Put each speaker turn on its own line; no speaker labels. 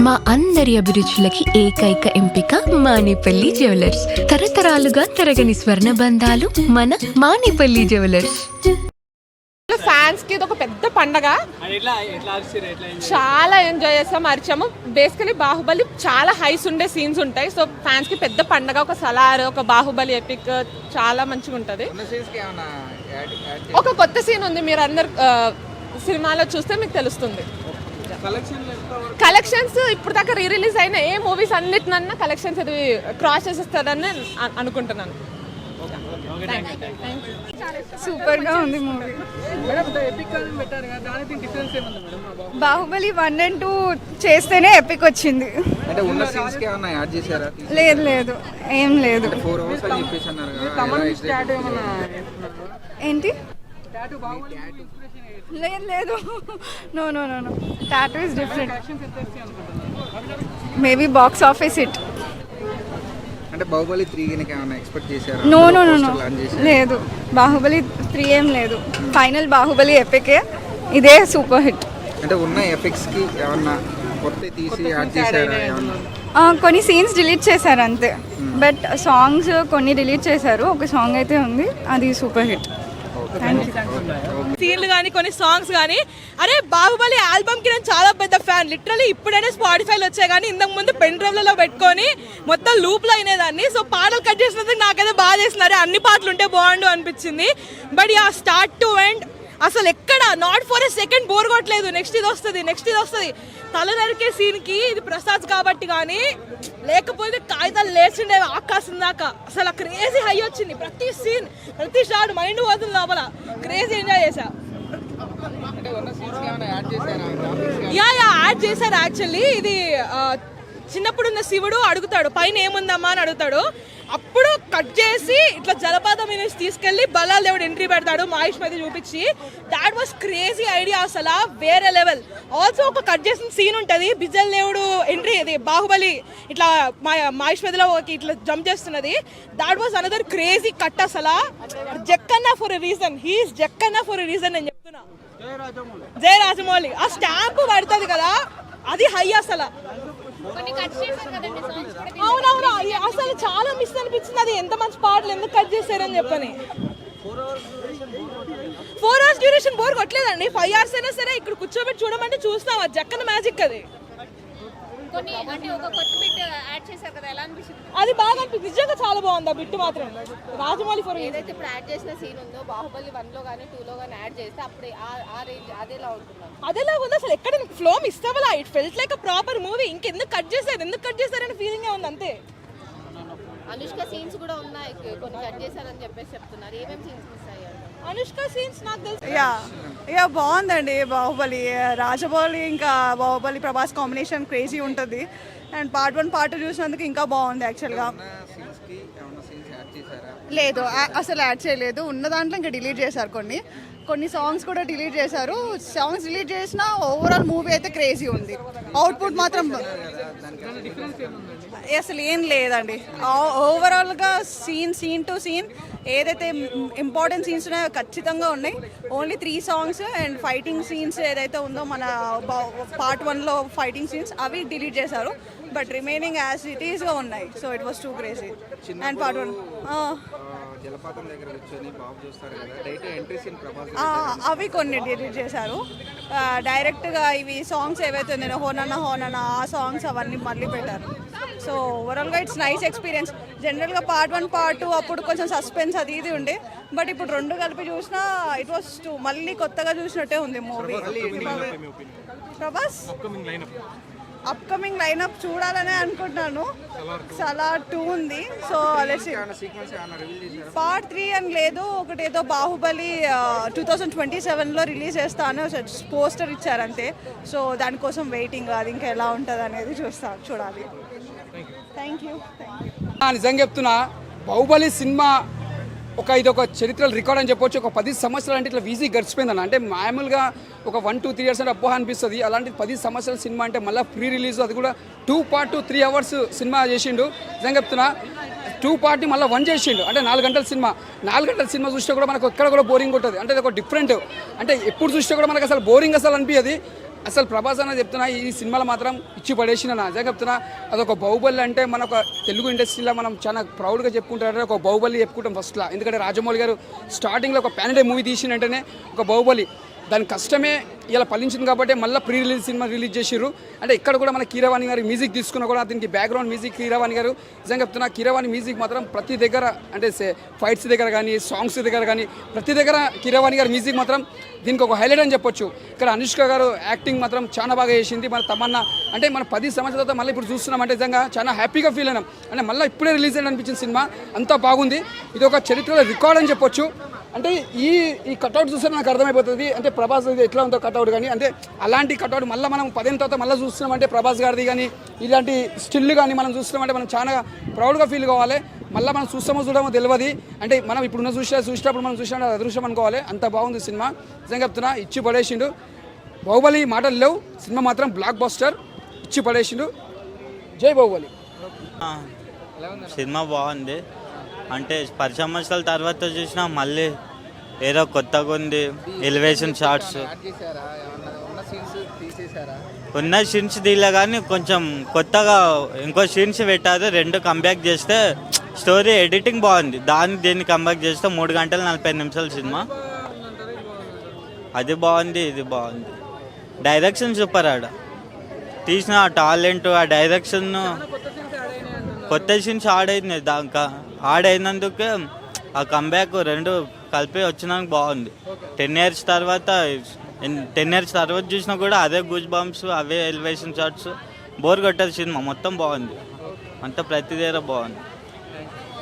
మా అందరి అభిరుచులకి ఏకైక ఎంపిక మానేపల్లి జ్యువెలర్స్. తరతరాలుగా తరగని స్వర్ణ బంధాలు మన మానేపల్లి జ్యువెలర్స్.
ఫ్యాన్స్ కి ఇది ఒక పెద్ద పండగ. చాలా ఎంజాయ్ చేస్తాం, అరిచాము. బేసికలీ బాహుబలి చాలా హైస్ ఉండే సీన్స్ ఉంటాయి. సో ఫ్యాన్స్ కి పెద్ద పండగ. ఒక సలార్, ఒక బాహుబలి ఎపిక్ చాలా మంచిగా ఉంటది. ఒక కొత్త సీన్ ఉంది, మీరు అందరు సినిమాలో చూస్తే మీకు తెలుస్తుంది. కలెక్షన్స్ ఇప్పుడు దాకా రీ రిలీజ్ అయిన ఏ మూవీస్ అన్నిటినన్నా కలెక్షన్స్ అది క్రాస్ చేసేస్తారని అనుకుంటున్నాను.
సూపర్ గా ఉంది మూవీ. బాహుబలి 1 and 2 చేస్తేనే ఎపిక్ వచ్చింది. లేదు లేదు ఏం లేదు. ఏంటి లేదు లేదు no no no no tattoo is different. Maybe box office hit.
అంటే బాహుబలి 3 కి ఏమైనా ఎక్స్పెక్ట్ చేశారా?
నో నో నో నో లేదు. బాహుబలి 3 ఏం లేదు. ఫైనల్ బాహుబలి ఎపికే, ఇదే సూపర్ హిట్.
అంటే ఉన్న ఎఫెక్ట్స్ కి ఏమన్నా కొత్త తీసి యాడ్ చేశారా ఏమన్నా?
కొన్ని సీన్స్ డిలీట్ చేశారు అంతే. బట్ సాంగ్స్ కొన్ని డిలీట్ చేశారు. ఒక సాంగ్ అయితే ఉంది, అది సూపర్ హిట్.
సీన్లు కానీ కొన్ని సాంగ్స్ కానీ, అరే బాహుబలి ఆల్బమ్ కి నేను చాలా పెద్ద ఫ్యాన్. లిటరలీ ఇప్పుడైనా స్పాటిఫైలో వచ్చాయి కానీ ఇంతకు ముందు పెన్ డ్రైవ్లలో పెట్టుకొని మొత్తం లూప్ లో అయినేదాన్ని. సో పాటలు కట్ చేసినందుకు నాకైతే బాగా చేస్తున్నారు. అన్ని పాటలు ఉంటే బాగుండు అనిపించింది. బట్ ఆ స్టార్ట్ టు ఎండ్ అసలు ఎక్కడ not for a second bore కొట్టలేదు. నెక్స్ట్ ఇది వస్తుంది, నెక్స్ట్ ఇది వస్తుంది. తల నరికే సీన్ కి ఇది ప్రసాద్ కాబట్టి కానీ, లేకపోతే కాగితాలు లేచిండే ఆకాశం దాకా. అసలు క్రేజీ హై వచ్చింది. ప్రతి సీన్, ప్రతి షాట్ మైండ్ పోతుంది లోపల. క్రేజీ ఎంజాయ్ చేశా. యాడ్ చేశారు యాక్చువల్లీ. ఇది చిన్నప్పుడున్న శివుడు అడుగుతాడు పైన ఏముందమ్మా అని అడుగుతాడు. అప్పుడు కట్ చేసి ఇట్లా జలపాతం మీద తీసుకెళ్లి బలాల దేవుడు ఎంట్రీ పెడతాడు మహేష్ మీద చూపించి. దాట్ వాస్ క్రేజీ ఐడియా, అసలు వేరే లెవెల్. ఆల్సో ఒక కట్ చేసిన సీన్ ఉంటుంది, బిజల్ దేవుడు ఎంట్రీ, ఇది బాహుబలి ఇట్లా మహేష్ మీదలో ఇట్లా జంప్ చేస్తున్నది. That was another crazy cut. అసలు Jakkanna for a reason, he's Jakkanna for a reason నేను చెప్తున్నా. జయ రాజమౌళి ఆ స్టాంప్ పడుతుంది కదా, అది హై అసలు. అవునవును, అసలు చాలా మిస్ అనిపించింది. అది ఎంత మంచి పాటలు ఎందుకు కట్ చేశారని చెప్పని. 4 hours డ్యూరేషన్ బోర్ కొట్టలేదండి. 5 hours అయినా సరే ఇక్కడ కూర్చోబెట్టి చూడమంటే చూస్తాం. అది జక్కన మ్యాజిక్. అది అది బాగా అనిపించింది, నిజంగా చాలా బాగుంది ఆ బిట్ మాత్రం. రాజమౌళి ఫర్
ఏదైతే ఇప్పుడు యాడ్ చేసిన సీన్ ఉందో బాహుబలి 1 లో కానీ 2 లో కానీ యాడ్ చేస్తే అప్పుడు ఆ రేంజ్ అదేలా ఉంటుంది.
అదేలా ఉంది అసలు. ఎక్కడ ఫ్లో మిస్ అవ్వాలా. It felt like a proper movie. ఇంకెందుకు కట్ చేశారని ఫీలింగ్ ఉంది అంతే.
అనుష్క సీన్స్ కూడా ఉన్నాయి, కొన్ని కట్ చేశారని చెప్పేసి చెప్తున్నారు. ఏమేమి సీన్స్ మిస్ అయ్యారు?
అనుష్క సీన్స్ నాకు తెలుసు.
యా బాగుందండి బాహుబలి. రాజమౌళి ఇంకా బాహుబలి ప్రభాస్ కాంబినేషన్ క్రేజీ ఉంటుంది. అండ్ పార్ట్ 1 పార్ట్ 2 చూసినందుకు ఇంకా బాగుంది యాక్చువల్గా. లేదు అసలు యాడ్ చేయలేదు. ఉన్న దాంట్లో ఇంకా డిలీట్ చేశారు. కొన్ని సాంగ్స్ కూడా డిలీట్ చేశారు. సాంగ్స్ డిలీట్ చేసినా ఓవరాల్ మూవీ అయితే క్రేజీ ఉంది. అవుట్పుట్ మాత్రం అసలు ఏం లేదండి. ఓవరాల్గా సీన్ టు సీన్ ఏదైతే ఇంపార్టెంట్ సీన్స్ ఉన్నాయో ఖచ్చితంగా ఉన్నాయి. Only 3 songs and fighting scenes ఏదైతే ఉందో మన పార్ట్ 1లో ఫైటింగ్ సీన్స్ అవి డిలీట్ చేశారు. బట్ రిమైనింగ్ యాజ్ ఇట్ ఈస్గా ఉన్నాయి. So it was two crazy. And part 1
జలపాతం దగ్గర కూర్చొని బాబు చూస్తారు కదా, డైరెక్ట్ ఎంట్రీ సీన్ ప్రభాస్
అవి కొన్ని డిలీట్ చేశారు. డైరెక్ట్గా ఇవి సాంగ్స్ ఏవైతే ఉన్నాయో హోనన్న ఆ సాంగ్స్ అవన్నీ మళ్ళీ పెట్టారు. సో ఓవరాల్గా ఇట్స్ నైస్ ఎక్స్పీరియన్స్. జనరల్గా పార్ట్ 1 పార్ట్ 2 అప్పుడు కొంచెం సస్పెన్స్ అది ఇది ఉండే. బట్ ఇప్పుడు 2 కలిపి చూసినా ఇట్ వాస్ మళ్ళీ కొత్తగా చూసినట్టే ఉంది మూవీ. ప్రభాస్ అప్కమింగ్ లైనప్ చూడాలనే అనుకుంటున్నాను. సలార్ 2 ఉంది. సో పార్ట్ 3 అని లేదు. ఒకటేదో బాహుబలి 2027లో రిలీజ్ చేస్తాను పోస్టర్ ఇచ్చారంతే. సో దానికోసం వెయిటింగ్. అది ఇంకా ఎలా ఉంటుంది అనేది చూడాలి. Thank you.
నిజంగా చెప్తున్నా, బాహుబలి సినిమా ఇదొక చరిత్ర రికార్డ్ అని చెప్పొచ్చు. ఒక 10 సంవత్సరాలు అంటే ఇట్లా ఈజీ గడిచిపోయిందన్న. అంటే మామూలుగా ఒక 1-2-3 years అంటే అబ్బో అనిపిస్తుంది. అలాంటి 10 సంవత్సరాల సినిమా అంటే మళ్ళీ ప్రీ రిలీజ్, అది కూడా 2 part 3 hours సినిమా చేసిండు. నిజంగా చెప్తున్నా, 2 part మళ్ళీ 1 చేసిండు. అంటే 4 గంటల సినిమా. 4 గంటల సినిమా చూస్తే కూడా మనకు ఎక్కడ కూడా బోరింగ్ ఉంటుంది. అంటే ఇది ఒక డిఫరెంట్. అంటే ఎప్పుడు చూస్తే కూడా మనకు అసలు బోరింగ్ అసలు అనిపించదు. అసలు ప్రభాస్ అన్న చెప్తున్నా ఈ సినిమాలో మాత్రం ఇచ్చి పడేసిన నిజంగా చెప్తున్నా అదొక బాహుబలి అంటే మన ఒక తెలుగు ఇండస్ట్రీలో మనం చాలా ప్రౌడ్గా చెప్పుకుంటారంటే ఒక బాహుబలి చెప్పుకుంటాం ఫస్ట్లో. ఎందుకంటే రాజమౌళి గారు స్టార్టింగ్లో ఒక ప్యాన్ ఇండియా మూవీ తీసిన వెంటనే ఒక బాహుబలి దాని కష్టమే ఇలా ఫలించింది కాబట్టి మళ్ళీ ప్రీ రిలీజ్ సినిమా రిలీజ్ చేసిర్రు. అంటే ఇక్కడ కూడా మన కీరవాణి గారి మ్యూజిక్ తీసుకున్నా కూడా దీనికి బ్యాక్గ్రౌండ్ మ్యూజిక్ కీరవాణి గారు నిజంగా చెప్తున్నా కీరవాణి మ్యూజిక్ మాత్రం ప్రతి దగ్గర అంటే ఫైట్స్ దగ్గర కానీ సాంగ్స్ దగ్గర కానీ ప్రతి దగ్గర కీరవాణి గారి మ్యూజిక్ మాత్రం దీనికి ఒక హైలైట్ అని చెప్పొచ్చు. ఇక్కడ అనుష్క గారు యాక్టింగ్ మాత్రం చాలా బాగా చేసింది. మన తమన్నా అంటే మన 10 సంవత్సరాల తర్వాత మళ్ళీ ఇప్పుడు చూస్తున్నామంటే నిజంగా చాలా హ్యాపీగా ఫీల్ అయినాం. అంటే మళ్ళీ ఇప్పుడే రిలీజ్ అయ్యి అనిపించిన సినిమా అంతా బాగుంది. ఇది ఒక చరిత్రలో రికార్డ్ అని చెప్పొచ్చు. అంటే ఈ కట్అవుట్ చూస్తే నాకు అర్థమైపోతుంది అంటే ప్రభాస్ ఎట్లా ఉందో కట్అవుట్ కానీ అంటే అలాంటి కట్అవుట్ మళ్ళీ మనం 10 ఏళ్ళ తర్వాత మళ్ళీ చూస్తున్నామంటే ప్రభాస్ గారిది కానీ ఇలాంటి స్టిల్ కానీ మనం చూస్తున్నామంటే మనం చాలా ప్రౌడ్గా ఫీల్ కావాలి. మళ్ళీ మనం చూడమో తెలియదు. అంటే మనం ఇప్పుడున్న చూసేటప్పుడు మనం చూసినా అదృష్టం అనుకోవాలి. అంత బాగుంది సినిమా నిజంగా చెప్తున్నా ఇచ్చి పడేసిండు. బాహుబలి మాటలు లేవు, సినిమా మాత్రం బ్లాక్ బస్టర్ ఇచ్చి పడేసిండు. జై బాహుబలి.
సినిమా బాగుంది. అంటే 10 సంవత్సరాల తర్వాత చూసినా మళ్ళీ ఏదో కొత్తగా ఉంది. ఎలివేషన్ షాట్స్ ఉన్న సీన్స్ తీయలే కానీ కొంచెం కొత్తగా ఇంకో సీన్స్ పెట్టారు. 2 కంబ్యాక్ చేస్తే స్టోరీ ఎడిటింగ్ బాగుంది. దీన్ని కంబ్యాక్ చేస్తే 3 గంటల 45 నిమిషాల సినిమా. అది బాగుంది, ఇది బాగుంది. Direction super. ఆడ తీసిన టాలెంట్, ఆ డైరెక్షన్, కొత్త సీన్స్ ఆడైంది. ఆడైనందుకే ఆ కంబ్యాక్ 2 కలిపి వచ్చినాక బాగుంది. 10 years తర్వాత చూసినా కూడా అదే గూజ్ బంప్స్, అవే ఎలివేషన్ షాట్స్, బోర్ కొట్టేది సినిమా మొత్తం బాగుంది. అంతా ప్రతి దగ్గర బాగుంది.